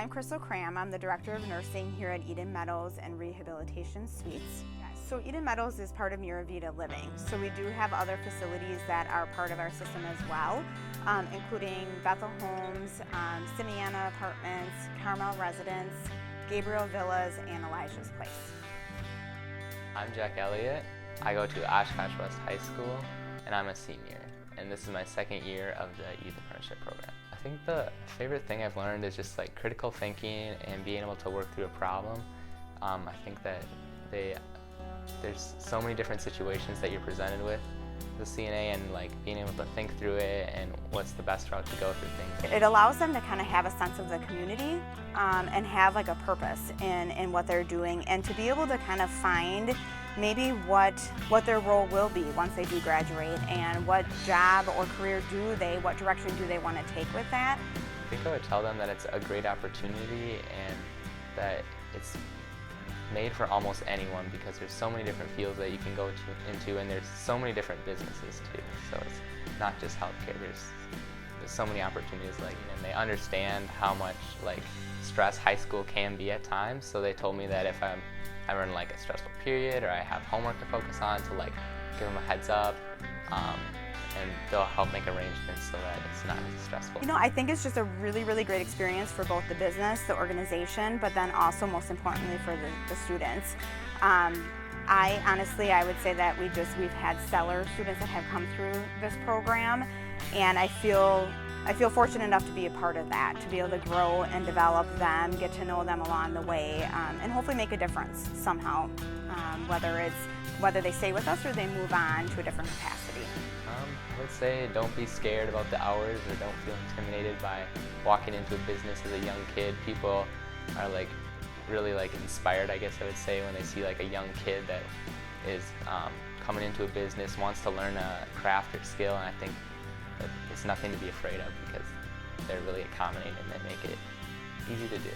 I'm Crystal Cram. I'm the Director of Nursing here at Eden Meadows and Rehabilitation Suites. So Eden Meadows is part of Miravida Living. So we do have other facilities that are part of our system as well, including Bethel Homes, Simeana Apartments, Carmel Residence, Gabriel Villas, and Elijah's Place. I'm Jack Elliott. I go to Oshkosh West High School, and I'm a senior. And this is my second year of the Youth Apprenticeship program. I think the favorite thing I've learned is just like critical thinking and being able to work through a problem. I think that there's so many different situations that you're presented with the CNA, and like being able to think through it and what's the best route to go through things. It allows them to kind of have a sense of the community and have like a purpose in what they're doing, and to be able to kind of find maybe what their role will be once they do graduate, and what job or career what direction do they want to take with that. I think I would tell them that it's a great opportunity and that it's made for almost anyone, because there's so many different fields that you can go into, and there's so many different businesses too. So it's not just healthcare. There's so many opportunities, and they understand how much stress high school can be at times. So they told me that if I'm in a stressful period or I have homework to focus on, to give them a heads up, and they'll help make arrangements so that it's not as stressful. I think it's just a really, really great experience for both the business, the organization, but then also most importantly for the students. I would say that we've had stellar students that have come through this program, and I feel fortunate enough to be a part of that, to be able to grow and develop them, get to know them along the way, and hopefully make a difference somehow, whether they stay with us or they move on to a different capacity. I would say don't be scared about the hours, or don't feel intimidated by walking into a business as a young kid. People are really inspired, I guess I would say, when they see a young kid that is coming into a business, wants to learn a craft or skill, and I think that it's nothing to be afraid of, because they're really accommodating and they make it easy to do.